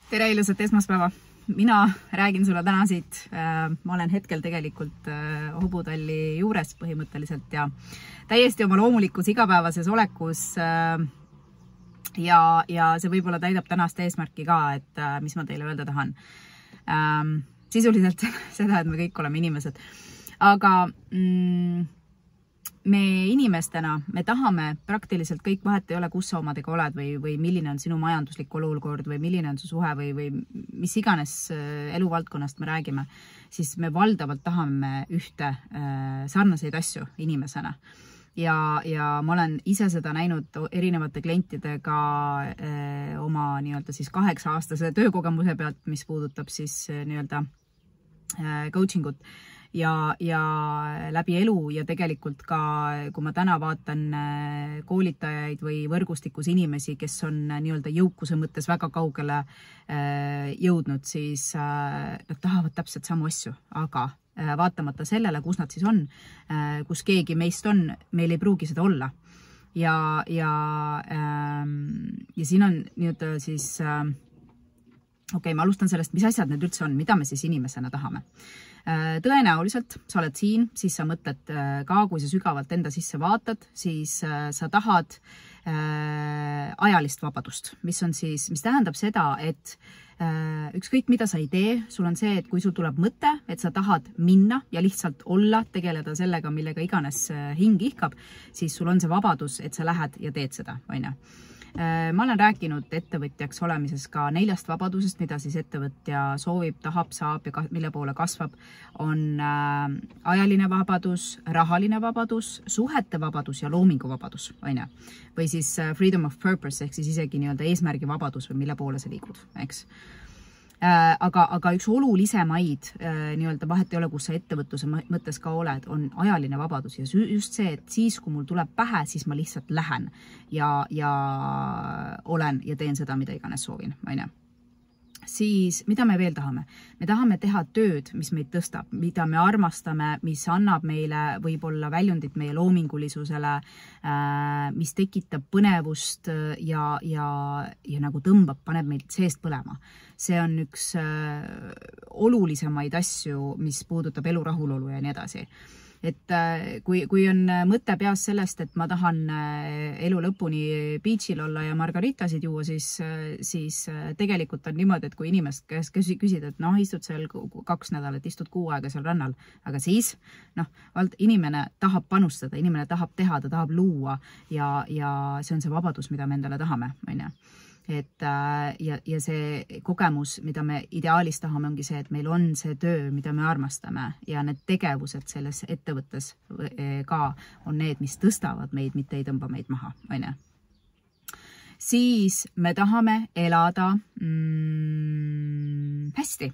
Tere ilusat esmaspäeva! Mina räägin sulle täna siit. Ma olen hetkel tegelikult Hobutalli juures põhimõtteliselt ja täiesti oma loomulikus igapäevases olekus ja see võib-olla täidab tänast eesmärki ka, et mis ma teile öelda tahan. Sisuliselt seda, et me kõik oleme inimesed. Aga me inimestena, me tahame praktiliselt kõik, vahet ei ole, kus sa omadega oled või milline on sinu majanduslik olukord või milline on su suhe või mis iganes eluvaldkonnast me räägime, siis me valdavalt tahame ühte sarnaseid asju inimesena. Ja ma olen ise seda näinud erinevate klientidega oma nii-öelda siis 8-aastase töökogemuse pealt, mis puudutab siis nii-öelda coachingut. Ja läbi elu ja tegelikult ka, kui ma täna vaatan koolitajaid või võrgustikus inimesi, kes on nii-öelda jõukuse mõttes väga kaugele jõudnud, siis nad tahavad täpselt samu asju, aga vaatamata sellele, kus nad siis on, kus keegi meist on, meil ei pruugi seda olla. Ja siin on nii-öelda siis okei, ma alustan sellest, mis asjad need üldse on, mida me siis inimesena tahame. Tõenäoliselt sa oled siin, siis sa mõtled ka, kui sa sügavalt enda sisse vaatad, siis sa tahad ajalist vabadust, mis tähendab seda, et ükskõik mida sa ei tee, sul on see, et kui sul tuleb mõte, et sa tahad minna ja lihtsalt olla, tegeleda sellega, millega iganes hing ihkab, siis sul on see vabadus, et sa lähed ja teed seda, on ju. Ma olen rääkinud ettevõtjaks olemises ka 4 vabadusest, mida siis ettevõtja soovib, tahab, saab ja mille poole kasvab. On ajaline vabadus, rahaline vabadus, suhete vabadus ja loomingu vabadus. Või siis freedom of purpose ehk siis isegi nii-öelda eesmärgi vabadus või mille poole sa liigud. Eks? Aga üks olulisemaid, nii-öelda vahet ei ole, kus sa ettevõtluse mõttes ka oled, on ajaline vabadus ja just see, et siis, kui mul tuleb pähe, siis ma lihtsalt lähen ja olen ja teen seda, mida iganes soovin. Siis, mida me veel tahame? Me tahame teha tööd, mis meid tõstab, mida me armastame, mis annab meile võib-olla väljundit meie loomingulisusele, mis tekitab põnevust ja nagu tõmbab, paneb meid seest põlema. See on üks olulisemaid asju, mis puudutab elu rahulolu ja nii edasi. Et kui on mõte peas sellest, et ma tahan elu lõpuni beachil olla ja margaritasid juua, siis tegelikult on niimoodi, et kui inimest küsid, et istud seal 2 nädalat, istud 6 aega seal rannal, aga siis inimene tahab panustada, inimene tahab teha, ta tahab luua ja see on see vabadus, mida me endale tahame, on ju. Ja see kogemus, mida me ideaalis tahame, ongi see, et meil on see töö, mida me armastame ja need tegevused selles ettevõttes ka on need, mis tõstavad meid, mitte ei tõmba meid maha. Siis me tahame elada hästi.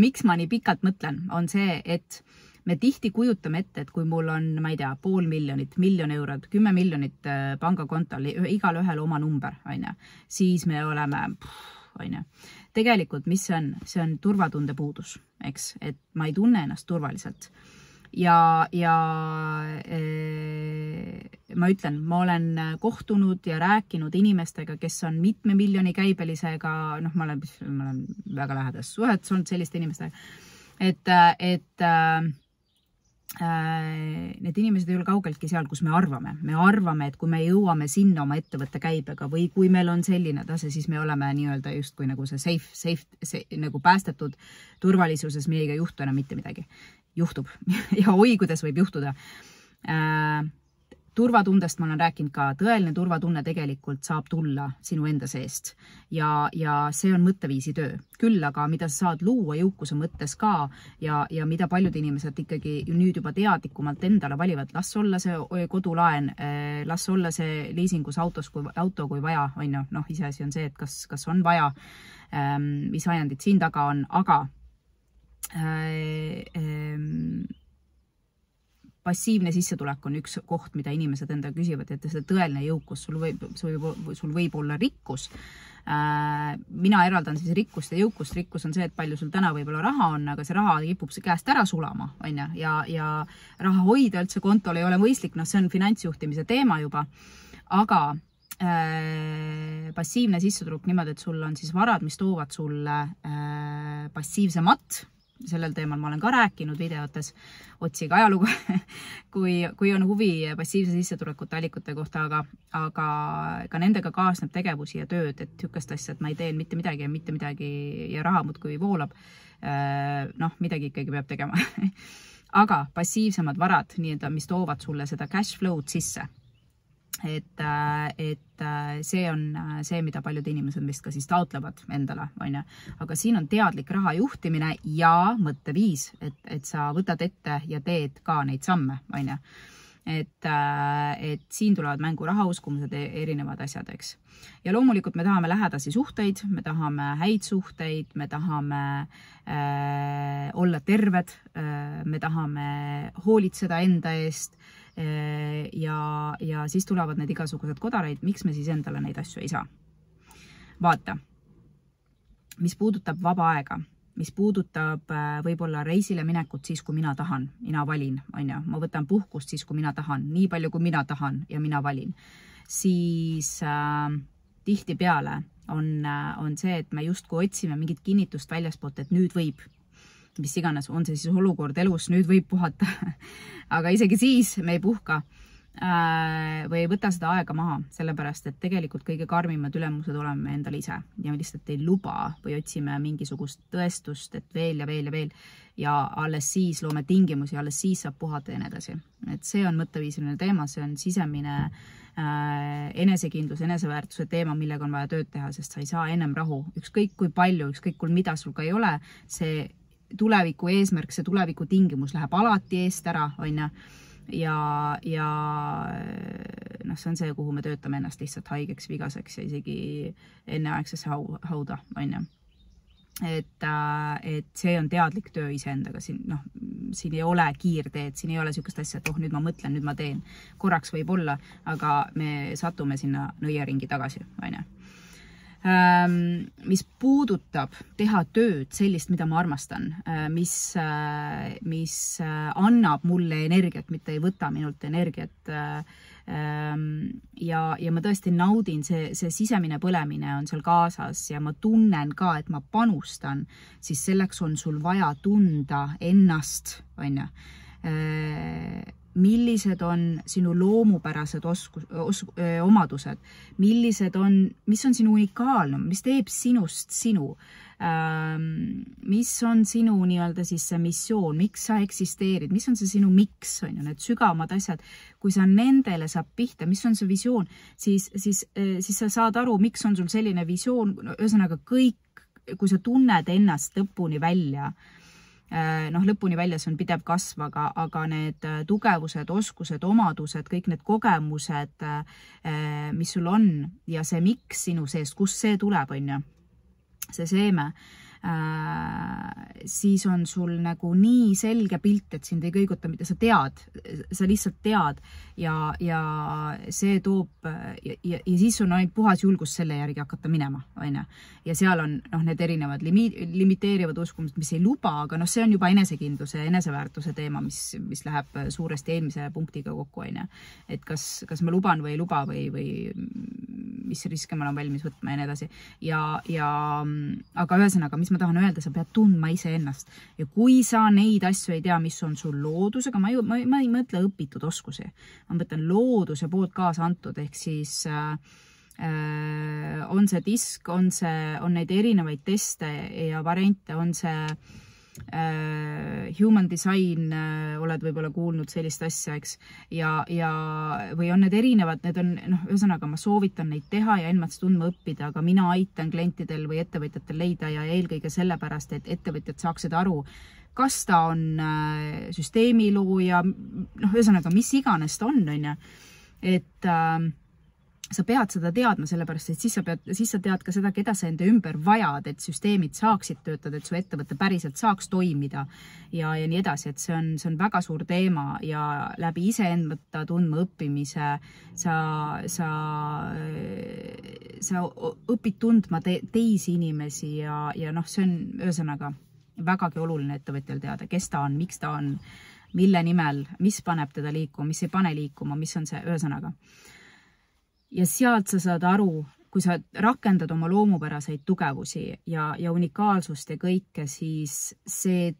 Miks ma nii pikalt mõtlen, on see, et me tihti kujutame ette, et kui mul on, ma ei tea, 500 000, 1 000 000 eurot, 10 miljonit pangakontol, igal ühel oma number, siis me oleme, tegelikult, mis see on? See on turvatunde puudus, eks? Et ma ei tunne ennast turvaliselt. Ja ma ütlen, ma olen kohtunud ja rääkinud inimestega, kes on mitme miljoni käibelisega, ma olen väga lähedas suhet olnud selliste inimestega, et need inimesed ei ole kaugeltki seal, kus me arvame. Me arvame, et kui me jõuame sinna oma ettevõtte käibega või kui meil on selline tase, siis me oleme nii-öelda just kui nagu see safe nagu päästetud turvalisuses, meiega ei juhtu enam mitte midagi. Juhtub. Ja oi, kuidas võib juhtuda. Turvatundest ma olen rääkinud ka, tõeline turvatunne tegelikult saab tulla sinu enda seest ja see on mõtteviisi töö. Küll aga, mida sa saad luua jõukuse mõttes ka ja mida paljud inimesed ikkagi nüüd juba teadlikumalt endale valivad, las olla see kodulaen, las olla see liisingus auto kui vaja, iseasi on see, et kas on vaja, mis ajandid siin taga on, aga passiivne sissetulek on üks koht, mida inimesed enda küsivad, et see tõeline jõukus, sul võib olla rikkus. Mina eraldan siis rikkust ja jõukust. Rikkus on see, et palju sul täna võib-olla raha on, aga see raha kipub käest ära sulama, ja raha hoida üldse kontol ei ole mõistlik, see on finantsjuhtimise teema juba, aga passiivne sissetulek niimoodi, et sul on siis varad, mis toovad sulle passiivsemat. Sellel teemal ma olen ka rääkinud videotes, otsige ajalugu, kui on huvi passiivse sissetulekute allikute kohta, aga ka nendega kaasneb tegevusi ja tööd, et niisugust asja, et ma ei tee mitte midagi ja raha muudkui voolab, midagi ikkagi peab tegema. Aga passiivsemad varad, mis toovad sulle seda cash flow'd sisse. Et see on see, mida paljud inimesed vist ka siis taotlevad endale, aga siin on teadlik raha juhtimine ja mõtteviis, et sa võtad ette ja teed ka neid samme, et siin tulevad mängu rahauskumused erinevad asjad, eks. Ja loomulikult me tahame lähedasi suhteid, me tahame häid suhteid, me tahame olla terved, me tahame hoolitseda enda eest, ja siis tulevad need igasugused kodareid, miks me siis endale neid asju ei saa. Vaata, mis puudutab vaba aega, mis puudutab võib-olla reisile minekut siis, kui mina tahan, mina valin, ma võtan puhkust siis, kui mina tahan, nii palju, kui mina tahan ja mina valin, siis tihtipeale on see, et me justkui otsime mingit kinnitust väljaspoolt, et nüüd võib, mis iganes, on see siis olukord elus, nüüd võib puhata, aga isegi siis me ei puhka või ei võta seda aega maha, sellepärast, et tegelikult kõige karmimad ülemused oleme endale ise ja me lihtsalt ei luba või otsime mingisugust tõestust, et veel ja veel ja veel ja alles siis loome tingimusi, alles siis saab puhata ja nii edasi. Et see on mõtteviisiline teema, see on sisemine enesekindlus, eneseväärtuse teema, millega on vaja tööd teha, sest sa ei saa ennem rahu, ükskõik kui palju, ükskõik kui mida sul ka ei ole, see tuleviku eesmärk, see tuleviku tingimus läheb alati eest ära, ja see on see, kuhu me töötame ennast lihtsalt haigeks, vigaseks ja isegi enneaegsesse hauda, et see on teadlik töö iseendaga, siin ei ole kiirteed, siin ei ole niisugust asja, et nüüd ma mõtlen, nüüd ma teen, korraks võib olla, aga me satume sinna nõiaringi tagasi, mis puudutab teha tööd sellist, mida ma armastan, mis annab mulle energiat, mitte ei võta minult energiat ja ma tõesti naudin, see sisemine põlemine on seal kaasas ja ma tunnen ka, et ma panustan, siis selleks on sul vaja tunda ennast, millised on sinu loomupärased omadused, mis on sinu unikaalne, mis teeb sinust sinu, mis on sinu nii-öelda siis see missioon, miks sa eksisteerid, mis on see sinu miks, need sügavamad asjad, kui sa nendele saab pihta, mis on see visioon, siis sa saad aru, miks on sul selline visioon, ühesõnaga kõik, kui sa tunned ennast lõpuni välja, lõpuni välja see on pidev kasv, aga need tugevused, oskused, omadused, kõik need kogemused, mis sul on ja see miks sinu seest, kust see tuleb, see seeme, siis on sul nagu nii selge pilt, et sind ei kõiguta, mida sa tead, sa lihtsalt tead ja see toob ja siis on ainult puhas julgus selle järgi hakata minema, ja seal on need erinevad limiteerivad uskumused, mis ei luba, aga see on juba enesekindluse, eneseväärtuse teema, mis läheb suuresti eelmise punktiga kokku, et kas ma luban või ei luba või mis riske ma olen valmis võtma ja nii edasi aga ühesõnaga, mis ma tahan öelda, sa pead tundma ise ennast. Ja kui sa neid asju ei tea, mis on sul loodusega, ma ei mõtle õpitud oskusi. Ma mõtlen looduse poolt kaasa antud, ehk siis on see disk, on neid erinevaid teste ja variante, on see human design, oled võib-olla kuulnud sellist asja, eks, või on need erinevad, need on, ühesõnaga ma soovitan neid teha ja ennast tundma õppida, aga mina aitan klientidel või ettevõtjatel leida ja eelkõige sellepärast, et ettevõtjad saaksid aru, kas ta on süsteemilooja, ühesõnaga, mis iganes ta on, et sa pead seda teadma, sellepärast, et siis sa tead ka seda, keda sa enda ümber vajad, et süsteemid saaksid töötada, et su ettevõte päriselt saaks toimida ja nii edasi, et see on väga suur teema ja läbi iseenda tundma õppimise sa õpid tundma teisi inimesi ja see on ühesõnaga vägagi oluline ettevõtjal teada, kes ta on, miks ta on, mille nimel, mis paneb teda liikuma, mis ei pane liikuma, mis on see ühesõnaga. ja sealt sa saad aru, kui sa rakendad oma loomupäraseid tugevusi ja unikaalsust ja kõike, siis see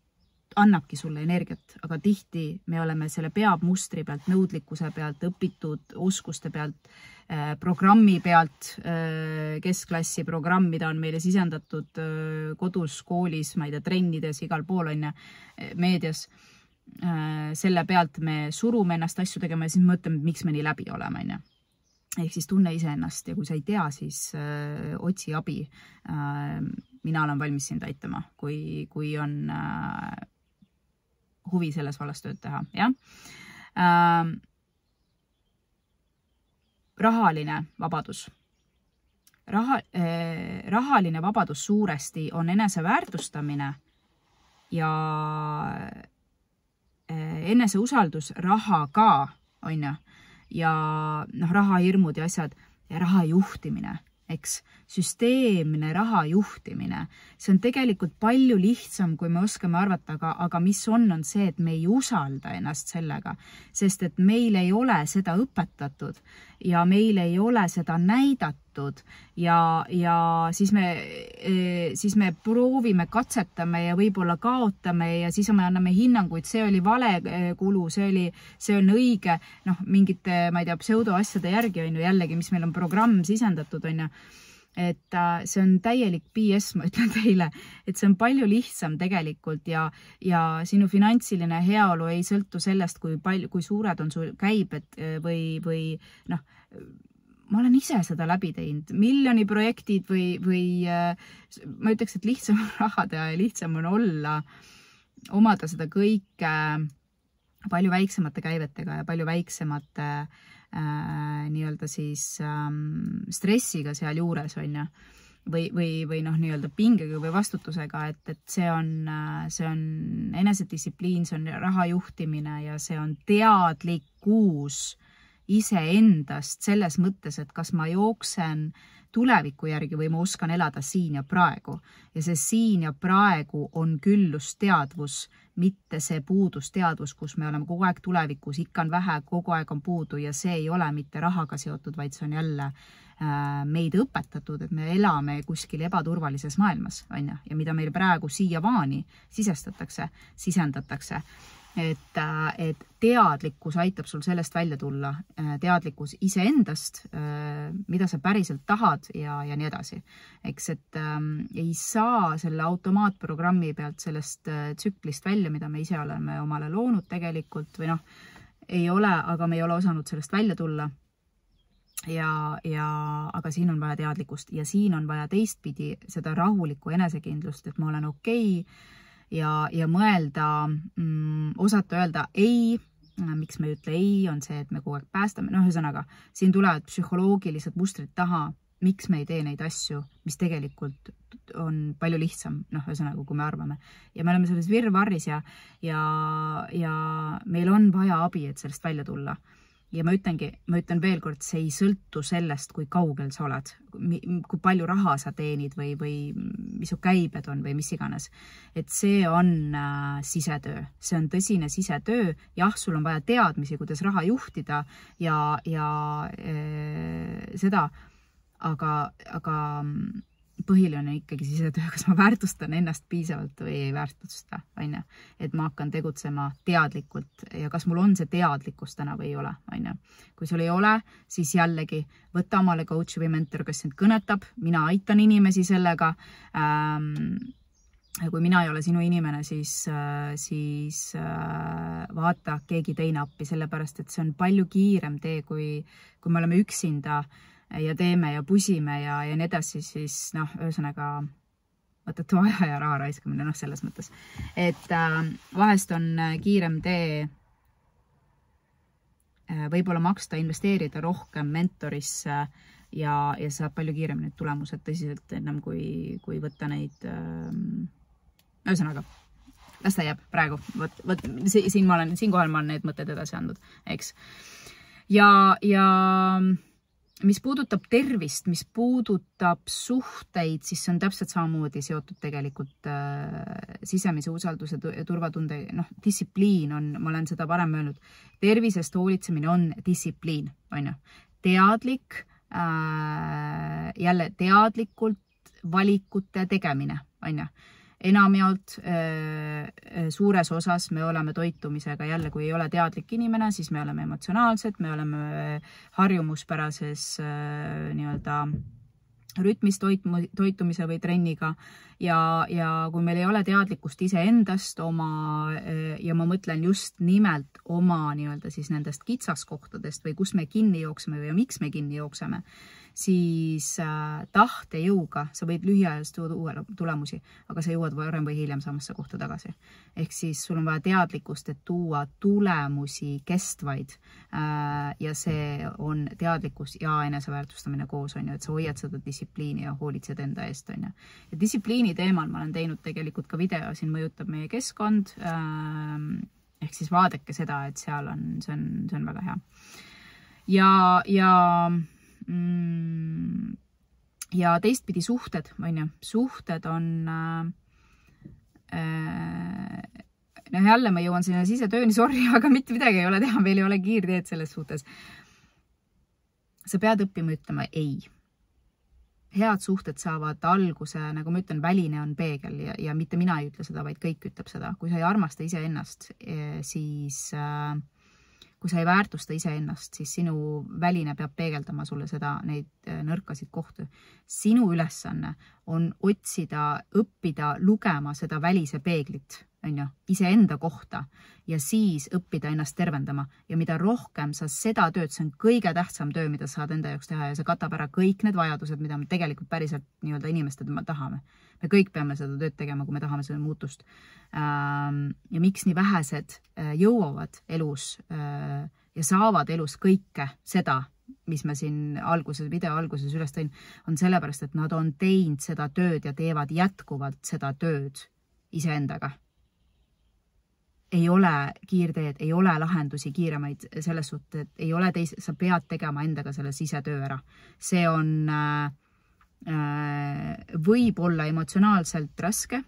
annabki sulle energiat, aga tihti me oleme selle peamustri pealt, nõudlikkuse pealt, õpitud oskuste pealt, programmi pealt, keskklassi programm, mida on meile sisendatud kodus, koolis, ma ei tea, trennides, igal pool on meedias. Selle pealt me surume ennast asju tegema ja siis mõtleme, miks me nii läbi oleme. Ehk siis tunne iseennast ja kui sa ei tea, siis otsi abi. Mina olen valmis sind aitama, kui on huvi selles vallas tööd teha. Ja? Rahaline vabadus. Rahaline vabadus suuresti on eneseväärtustamine ja eneseusaldus rahaga, on ju, ja rahahirmud ja asjad ja raha juhtimine, eks, süsteemne raha juhtimine. See on tegelikult palju lihtsam, kui me oskame arvata, aga mis on see, et me ei usalda ennast sellega, sest et meil ei ole seda õpetatud ja meil ei ole seda näidatud ja siis me proovime, katsetame ja võib-olla kaotame ja siis me anname hinnanguid, see oli vale kulu, see on õige, mingite, ma ei tea, pseudoasjade järgi on ju jällegi, mis meil on programm sisendatud, on ju. Et see on täielik BS, ma ütlen teile, et see on palju lihtsam tegelikult ja sinu finantsiline heaolu ei sõltu sellest, kui suured on sul käibed või ma olen ise seda läbi teinud, miljoni projektid või ma ütleks, et lihtsam on rahada ja lihtsam on omada seda kõike palju väiksemate käivetega ja palju väiksemate nii-öelda siis stressiga seal juures on ja või nii-öelda pingega või vastutusega, et see on enesedistsipliin, see on raha juhtimine ja see on teadlikkus iseendast selles mõttes, et kas ma jooksen tuleviku järgi või ma oskan elada siin ja praegu. Ja see siin ja praegu on küllusteadvus, mitte see puudusteadvus, kus me oleme kogu aeg tulevikus, ikka on vähe, kogu aeg on puudu ja see ei ole mitte rahaga seotud, vaid see on jälle meid õpetatud, et me elame kuskil ebaturvalises maailmas, on ja mida meil praegu siiamaani sisendatakse. Et teadlikkus aitab sul sellest välja tulla, teadlikkus iseendast, mida sa päriselt tahad ja nii edasi. Eks, et ei saa selle automaatprogrammi pealt sellest tsüklist välja, mida me ise oleme omale loonud tegelikult või ei ole, aga me ei ole osanud sellest välja tulla. Aga siin on vaja teadlikkust ja siin on vaja teistpidi seda rahulikku enesekindlust, et ma olen okei, ja mõelda, osata öelda ei, miks me ütle ei, on see, et me kogu aeg päästame. Ühesõnaga, siin tulevad psühholoogilised mustrid taha, miks me ei tee neid asju, mis tegelikult on palju lihtsam, ühesõnaga, kui me arvame. Ja me oleme selles virvarris ja meil on vaja abi, et sellest välja tulla. Ja ma ütlen veel kord, see ei sõltu sellest, kui kaugel sa oled, kui palju raha sa teenid või mis su käibed on või mis iganes. Et see on sisetöö, see on tõsine sisetöö. Jah, sul on vaja teadmisi, kuidas raha juhtida ja seda, aga põhiline on ikkagi sisetöö, kas ma väärtustan ennast piisavalt või ei väärtusta, on ja? Et ma hakkan tegutsema teadlikult ja kas mul on see teadlikkus täna või ei ole, on ja? Kui sul ei ole, siis jällegi võtta omale coach või mentor, kes sind kõnetab, mina aitan inimesi sellega. Kui mina ei ole sinu inimene, siis vaata keegi teine appi, sellepärast, et see on palju kiirem tee, kui me oleme üksinda ja teeme ja pusime ja nii edasi, siis ühesõnaga võtad aja ja raha raiskamine, selles mõttes. Et vahest on kiirem tee võib-olla maksta, investeerida rohkem mentorisse ja saab palju kiirem need tulemused tõsiselt ennem kui võtta neid, ühesõnaga, las ta jääb praegu. Siinkohal ma olen need mõtted edasi andnud, eks. Ja mis puudutab tervist, mis puudutab suhteid, siis see on täpselt samamoodi seotud tegelikult sisemise usalduse turvatunde, distsipliin on, ma olen seda varem öelnud, tervisest hoolitsemine on distsipliin, on ju. Teadlik jälle teadlikult valikute tegemine, on ju. Enamjaolt suures osas me oleme toitumisega jälle, kui ei ole teadlik inimene, siis me oleme emotsionaalsed, me oleme harjumuspärases nii-öelda rütmis toitumise või trenniga ja kui meil ei ole teadlikkust iseendast ja ma mõtlen just nimelt oma nii-öelda siis nendest kitsaskohtadest või kus me kinni jookseme või miks me kinni jookseme, siis tahtejõuga sa võid lühiajast tuua tulemusi, aga sa jõuad varem või hiljem samasse kohta tagasi. Ehk siis sul on vaja teadlikkust, et tuua tulemusi kestvaid ja see on teadlikkus ja eneseväärtustamine koos, on ju, et sa hoiad seda distsipliini ja hoolitsed enda eest, on ju. Ja distsipliini teemal ma olen teinud tegelikult ka video, siin mõjutab meie keskkond, ehk siis vaadake seda, et seal on, see on väga hea. Ja teistpidi suhted, on ju, suhted on jälle ma jõuan sinna sisetööni, sorry, aga mitte midagi ei ole teha, meil ei ole kiirteed selles suhtes. Sa pead õppima ütlema ei. Head suhted saavad alguse, nagu ma ütlen, väline on peegel ja mitte mina ei ütle seda, vaid kõik ütleb seda. Kui sa ei armasta iseennast, siis kui sa ei väärtusta iseennast, siis sinu väline peab peegeldama sulle neid nõrkasid kohti. Sinu ülesanne on otsida, õppida, lugema seda välise peeglit, on ju, iseenda kohta ja siis õppida ennast tervendama. Ja mida rohkem sa seda tööd, see on kõige tähtsam töö, mida saad enda jaoks teha ja see katab ära kõik need vajadused, mida me tegelikult päriselt nii-öelda inimesed tahame. Me kõik peame seda tööd tegema, kui me tahame seda muutust. Ja miks nii vähesed jõuavad elus ja saavad elus kõike seda, mis me siin video alguses üles tõin, on sellepärast, et nad on teinud seda tööd ja teevad jätkuvalt seda tööd iseendaga. Ei ole kiirteed, ei ole lahendusi kiiremaid selles suhtes, et ei ole sa pead tegema endaga selle sisetöö ära. See on võib olla emotsionaalselt raske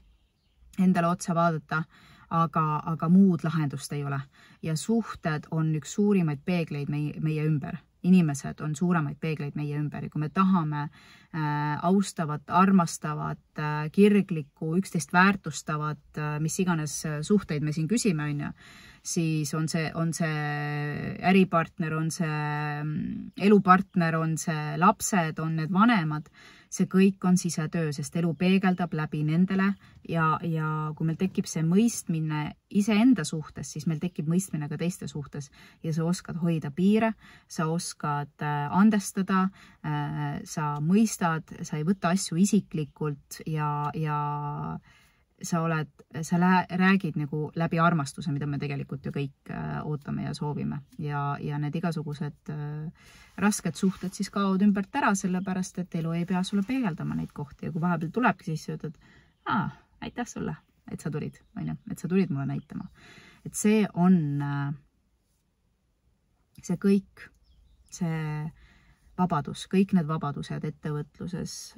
endale otsa vaadata, aga muud lahendust ei ole. Ja suhted on üks suurimaid peegleid meie ümber. Inimesed on suuremaid peegleid meie ümber ja kui me tahame austavat, armastavat, kirglikku, üksteist väärtustavat, mis iganes suhteid me siin küsime, on ju, siis on see äripartner, on see elupartner, on see lapsed, on need vanemad, see kõik on sisetöö, sest elu peegeldab läbi nendele ja kui meil tekib see mõistmine iseenda suhtes, siis meil tekib mõistmine ka teiste suhtes ja sa oskad hoida piire, sa oskad andestada, sa mõistad, sa ei võta asju isiklikult ja sa räägid nagu läbi armastuse, mida me tegelikult ju kõik ootame ja soovime ja need igasugused rasked suhted siis kaod ümbert ära, sellepärast, et elu ei pea sulle peegeldama neid kohti ja kui vahepeal tulebki siis ütled, aitäh sulle, et sa tulid, et sa tulid mulle näitama. Et see on see kõik, see vabadus, kõik need vabadused ettevõtluses,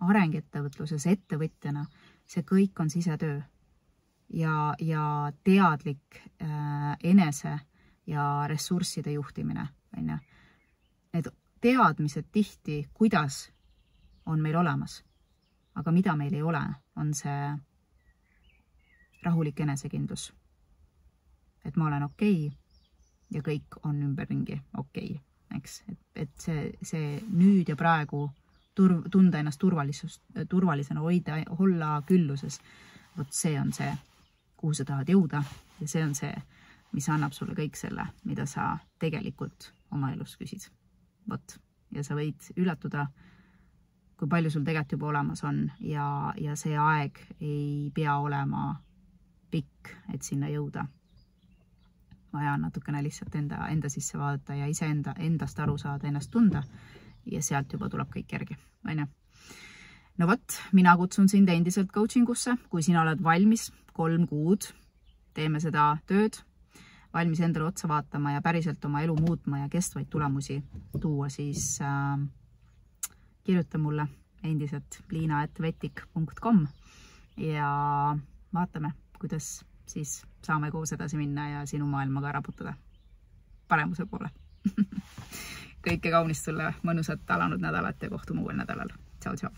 arengettevõtluses, ettevõtjana, see kõik on sisetöö ja teadlik enese ja ressursside juhtimine. Need teadmised tihti, kuidas on meil olemas, aga mida meil ei ole, on see rahulik enesekindlus. Et ma olen okei ja kõik on ümberringi okei, eks? Et see nüüd ja praegu tunda ennast turvalisena olla külluses. Vot see on see, kuhu sa tahad jõuda ja see on see, mis annab sulle kõik selle, mida sa tegelikult oma elus küsid. Vot. Ja sa võid üllatuda, kui palju sul tegelikult juba olemas on ja see aeg ei pea olema pikk, et sinna jõuda. Vaja on natukene lihtsalt enda sisse vaadata ja ise endast aru saada, ennast tunda ja sealt juba tuleb kõik järgi. No vot, mina kutsun sind endiselt coachingusse, kui sina oled valmis 3 kuud, teeme seda tööd, valmis endale otsa vaatama ja päriselt oma elu muutma ja kestvaid tulemusi tuua, siis kirjuta mulle endiselt liina@vetik.com ja vaatame, kuidas siis saame koos edasi minna ja sinu maailmaga raputada paremuse poole. kõike kaunist sulle, mõnusat alanud nädalat ja kohtume uuel nädalal. Tšau, tšau!